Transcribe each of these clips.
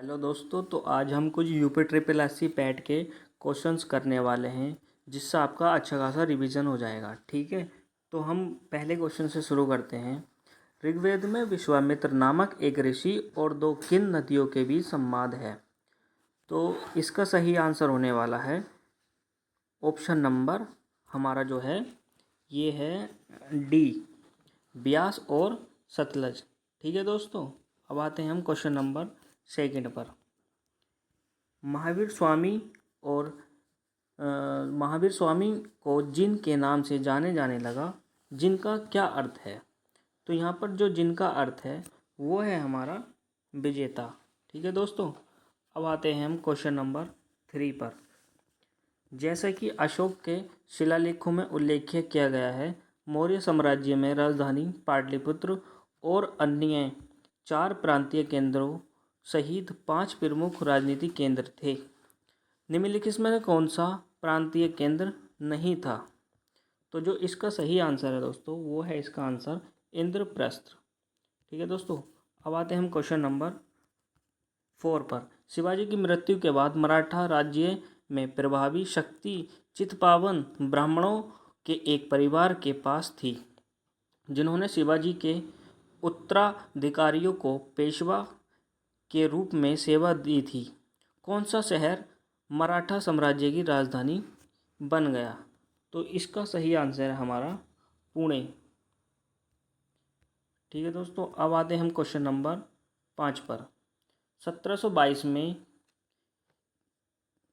Hello दोस्तों, तो आज हम कुछ यूपी ट्रिपल एससी पैट के क्वेश्चंस करने वाले हैं जिससे आपका अच्छा खासा रिवीजन हो जाएगा। ठीक है, तो हम पहले क्वेश्चन से शुरू करते हैं। ऋग्वेद में विश्वामित्र नामक एक ऋषि और दो किन नदियों के बीच संवाद है। तो इसका सही आंसर होने वाला है ऑप्शन नंबर हमारा जो है ये है डी, ब्यास और सतलज। ठीक है दोस्तों, अब आते हैं हम क्वेश्चन नंबर सेकंड पर। महावीर स्वामी और महावीर स्वामी को जिन के नाम से जाने जाने लगा, जिनका क्या अर्थ है। तो यहाँ पर जो जिनका अर्थ है वो है हमारा विजेता। ठीक है दोस्तों, अब आते हैं हम क्वेश्चन नंबर 3 पर। जैसा कि अशोक के शिलालेखों में उल्लेख किया गया है, मौर्य साम्राज्य में राजधानी पाटलिपुत्र और अन्य 4 प्रांतीय केंद्रों सहित 5 प्रमुख राजनीतिक केंद्र थे। निम्नलिखित में कौन सा प्रांतीय केंद्र नहीं था। तो जो इसका सही आंसर है दोस्तों वो है इसका आंसर इंद्रप्रस्थ। ठीक है दोस्तों, अब आते हैं हम क्वेश्चन नंबर 4 पर। शिवाजी की मृत्यु के बाद मराठा राज्य में प्रभावी शक्ति चित्पावन ब्राह्मणों के एक परिवार के पास थी, जिन्होंने शिवाजी के उत्तराधिकारियों को पेशवा के रूप में सेवा दी थी। कौन सा शहर मराठा साम्राज्य की राजधानी बन गया। तो इसका सही आंसर है हमारा पुणे। ठीक है दोस्तों, अब आते हैं हम क्वेश्चन नंबर 5 पर। 1722 में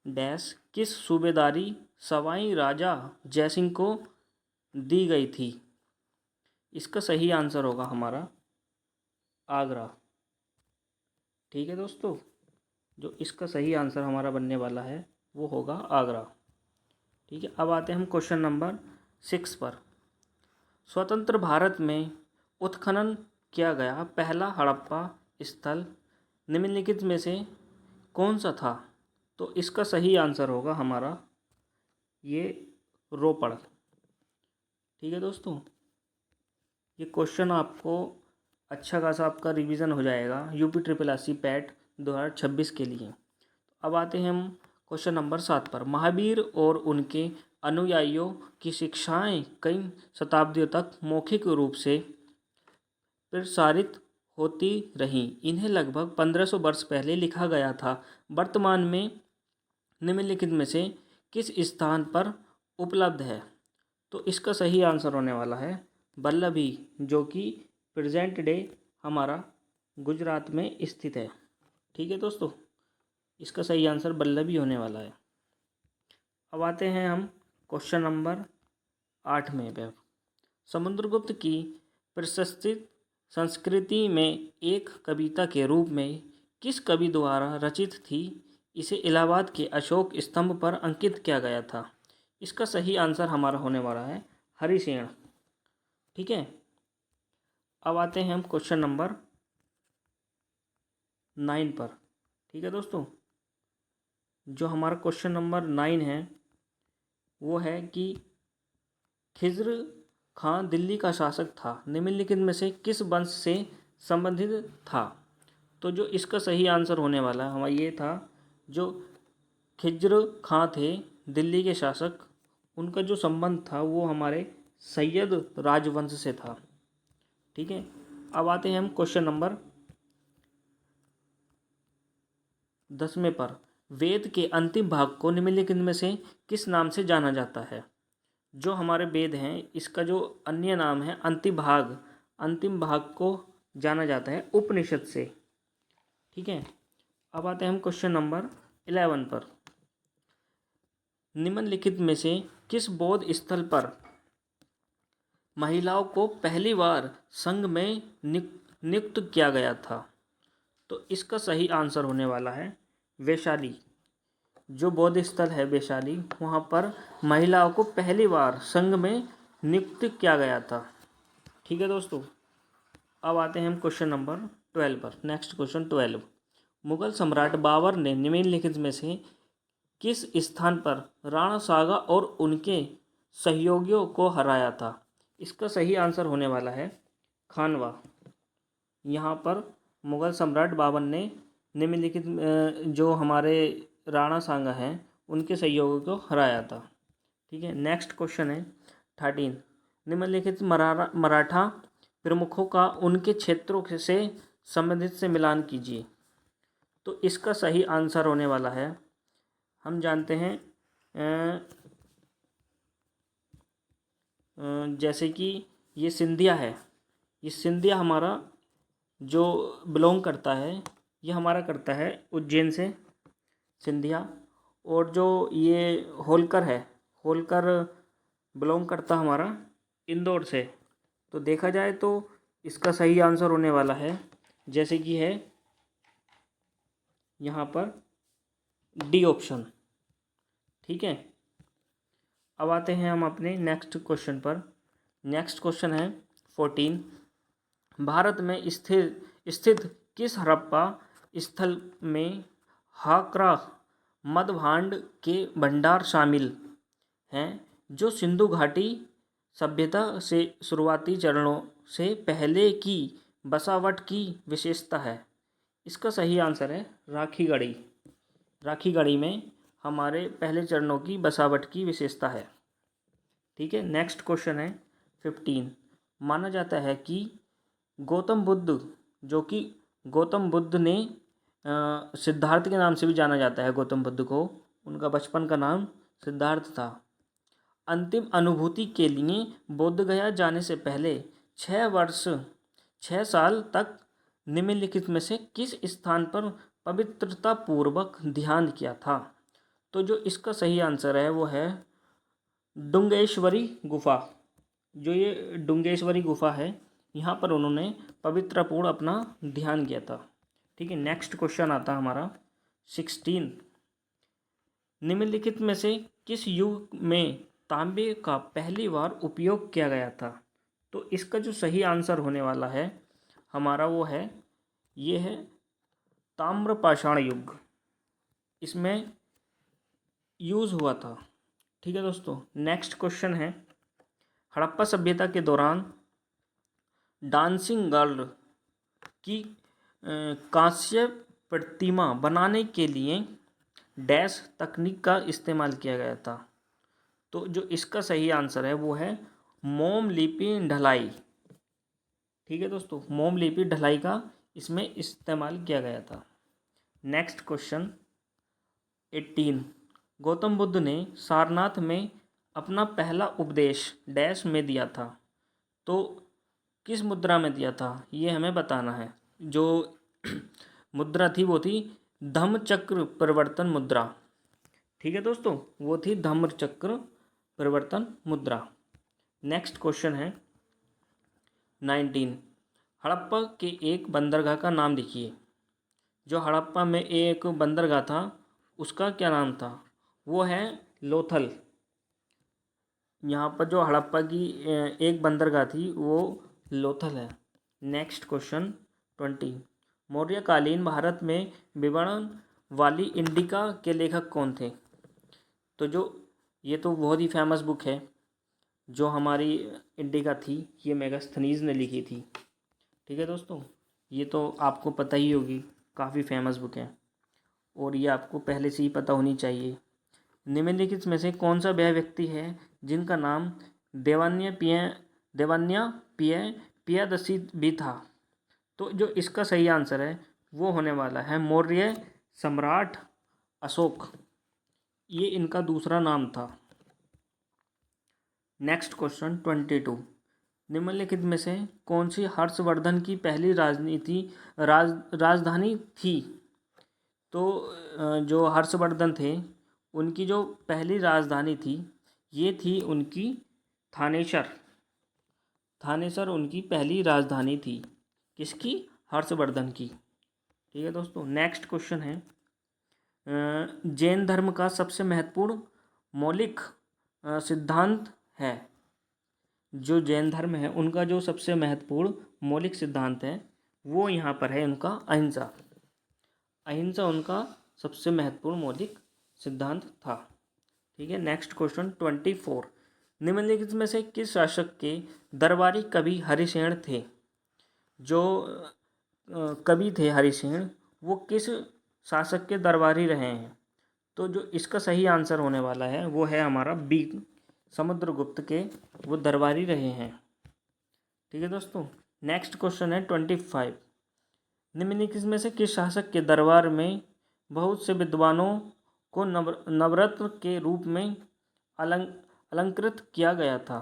डैश किस सूबेदारी सवाई राजा जयसिंह को दी गई थी। इसका सही आंसर होगा हमारा आगरा। ठीक है दोस्तों, जो इसका सही आंसर हमारा बनने वाला है वो होगा आगरा। ठीक है, अब आते हैं हम क्वेश्चन नंबर 6 पर। स्वतंत्र भारत में उत्खनन किया गया पहला हड़प्पा स्थल निम्नलिखित में से कौन सा था। तो इसका सही आंसर होगा हमारा ये रोपड़। ठीक है दोस्तों, ये क्वेश्चन आपको अच्छा खासा आपका रिवीजन हो जाएगा यूपी ट्रिपल एससी पैट 2026 के लिए। अब आते हैं हम क्वेश्चन नंबर 7 पर। महावीर और उनके अनुयायियों की शिक्षाएं कई शताब्दियों तक मौखिक रूप से प्रसारित होती रहीं। इन्हें लगभग 1500 वर्ष पहले लिखा गया था। वर्तमान में निम्नलिखित में से किस स्थान पर उपलब्ध है। तो इसका सही आंसर होने वाला है वल्लभी, जो कि प्रेजेंट डे हमारा गुजरात में स्थित है। ठीक है दोस्तों, इसका सही आंसर वल्लभी होने वाला है। अब आते हैं हम क्वेश्चन नंबर 8 में पे। समुद्रगुप्त की प्रशस्तित संस्कृति में एक कविता के रूप में किस कवि द्वारा रचित थी। इसे इलाहाबाद के अशोक स्तंभ पर अंकित किया गया था। इसका सही आंसर हमारा होने वाला है हरिसेन। ठीक है, अब आते हैं हम क्वेश्चन नंबर 9 पर। ठीक है दोस्तों, जो हमारा क्वेश्चन नंबर 9 है वो है कि खिज्र खां दिल्ली का शासक था, निम्नलिखित में से किस वंश से संबंधित था। तो जो इसका सही आंसर होने वाला है हमारा ये था, जो खिज्र खां थे दिल्ली के शासक, उनका जो संबंध था वो हमारे सैयद राजवंश से था। ठीक है, अब आते हैं हम क्वेश्चन नंबर 10वें पर। वेद के अंतिम भाग को निम्नलिखित में से किस नाम से जाना जाता है। जो हमारे वेद हैं इसका जो अन्य नाम है अंतिम भाग को जाना जाता है उपनिषद से। ठीक है, अब आते हैं हम क्वेश्चन नंबर 11 पर। निम्नलिखित में से किस बौद्ध स्थल पर महिलाओं को पहली बार संघ में नियुक्त किया गया था। तो इसका सही आंसर होने वाला है वैशाली। जो बौद्ध स्थल है वैशाली, वहाँ पर महिलाओं को पहली बार संघ में नियुक्त किया गया था। ठीक है दोस्तों, अब आते हैं हम क्वेश्चन नंबर 12 पर। Next question 12। मुगल सम्राट बाबर ने निम्नलिखित में से किस स्थान पर राणा सागा और उनके सहयोगियों को हराया था। इसका सही आंसर होने वाला है खानवा। यहाँ पर मुगल सम्राट बाबर ने निम्नलिखित जो हमारे राणा सांगा हैं उनके सहयोगी को हराया था। ठीक है, नेक्स्ट क्वेश्चन है 13। निम्नलिखित मराठा प्रमुखों का उनके क्षेत्रों से संबंधित से मिलान कीजिए। तो इसका सही आंसर होने वाला है, हम जानते हैं जैसे कि ये सिंधिया है, ये सिंधिया हमारा जो बिलोंग करता है, ये हमारा करता है उज्जैन से सिंधिया। और जो ये होलकर है, होलकर बिलोंग करता हमारा इंदौर से। तो देखा जाए तो इसका सही आंसर होने वाला है जैसे कि है यहाँ पर डी ऑप्शन। ठीक है, अब आते हैं हम अपने नेक्स्ट क्वेश्चन पर। नेक्स्ट क्वेश्चन है 14। भारत में स्थित किस हड़प्पा स्थल में हाकरा मदभांड के भंडार शामिल हैं जो सिंधु घाटी सभ्यता से शुरुआती चरणों से पहले की बसावट की विशेषता है? इसका सही आंसर है राखीगढ़ी। राखीगढ़ी में हमारे पहले चरणों की बसावट की विशेषता है। ठीक है, नेक्स्ट क्वेश्चन है 15। माना जाता है कि गौतम बुद्ध, जो कि गौतम बुद्ध ने सिद्धार्थ के नाम से भी जाना जाता है गौतम बुद्ध को, उनका बचपन का नाम सिद्धार्थ था। अंतिम अनुभूति के लिए बोध गया जाने से पहले 6 साल तक निम्नलिखित में से किस स्थान पर पवित्रता पूर्वक ध्यान किया था? तो जो इसका सही आंसर है वो है डुंगेश्वरी गुफा। जो ये डुंगेश्वरी गुफा है, यहाँ पर उन्होंने पवित्रपूर्ण अपना ध्यान किया था। ठीक है, नेक्स्ट क्वेश्चन आता हमारा 16। निम्नलिखित में से किस युग में तांबे का पहली बार उपयोग किया गया था? तो इसका जो सही आंसर होने वाला है हमारा वो है, ये है ताम्रपाषाण युग, इसमें यूज़ हुआ था। ठीक है दोस्तों, नेक्स्ट क्वेश्चन है हड़प्पा सभ्यता के दौरान डांसिंग गर्ल की कांस्य प्रतिमा बनाने के लिए डैश तकनीक का इस्तेमाल किया गया था? तो जो इसका सही आंसर है वो है मोम लिपि ढलाई। ठीक है दोस्तों, मोम लिपि ढलाई का इसमें इस्तेमाल किया गया था। Next question 18। गौतम बुद्ध ने सारनाथ में अपना पहला उपदेश डैश में दिया था? तो किस मुद्रा में दिया था ये हमें बताना है। जो मुद्रा थी वो थी धम्मचक्र परिवर्तन मुद्रा। ठीक है दोस्तों, वो थी धम्मचक्र परिवर्तन मुद्रा। नेक्स्ट क्वेश्चन है 19। हड़प्पा के एक बंदरगाह का नाम लिखिए। जो हड़प्पा में एक बंदरगाह था उसका क्या नाम था? वो है लोथल। यहाँ पर जो हड़प्पा की एक बंदरगाह थी वो लोथल है। Next question 20। मौर्यकालीन भारत में विवरण वाली इंडिका के लेखक कौन थे? तो जो ये तो बहुत ही फेमस बुक है जो हमारी इंडिका थी, ये मेगास्थनीज ने लिखी थी। ठीक है दोस्तों, ये तो आपको पता ही होगी, काफ़ी फेमस बुक है और ये आपको पहले से ही पता होनी चाहिए। निम्नलिखित में से कौन सा वह व्यक्ति है जिनका नाम देवान्य पियादसी भी था? तो जो इसका सही आंसर है वो होने वाला है मौर्य सम्राट अशोक। ये इनका दूसरा नाम था। Next question 22। निम्नलिखित में से कौन सी हर्षवर्धन की पहली राजधानी थी? तो जो हर्षवर्धन थे उनकी जो पहली राजधानी थी ये थी उनकी थानेसर। थानेसर उनकी पहली राजधानी थी। किसकी? हर्षवर्धन की। ठीक है दोस्तों, नेक्स्ट क्वेश्चन है जैन धर्म का सबसे महत्वपूर्ण मौलिक सिद्धांत है। जो जैन धर्म है उनका जो सबसे महत्वपूर्ण मौलिक सिद्धांत है वो यहाँ पर है उनका अहिंसा। अहिंसा उनका सबसे महत्वपूर्ण मौलिक सिद्धांत था। ठीक है, नेक्स्ट क्वेश्चन 24। निम्नलिखित में से किस शासक के दरबारी कवि हरिसेन थे? जो कवि थे हरिसेन वो किस शासक के दरबारी रहे हैं? तो जो इसका सही आंसर होने वाला है वो है हमारा बी, समुद्रगुप्त के वो दरबारी रहे हैं। ठीक है दोस्तों, नेक्स्ट क्वेश्चन है 25। निम्नलिखित में से किस शासक के दरबार में बहुत से विद्वानों को नवरत्न के रूप में अलंकृत किया गया था?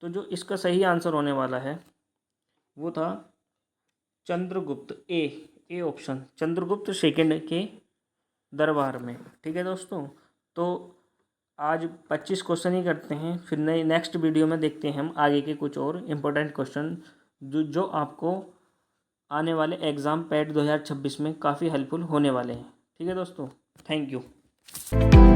तो जो इसका सही आंसर होने वाला है वो था Chandragupta, A option, Chandragupta second के दरबार में। ठीक है दोस्तों, तो आज 25 क्वेश्चन ही करते हैं, फिर नए नेक्स्ट वीडियो में देखते हैं हम आगे के कुछ और इम्पोर्टेंट क्वेश्चन जो आपको आने वाले एग्ज़ाम पैड 2026 में काफ़ी हेल्पफुल होने वाले हैं। ठीक है दोस्तों, थैंक यू।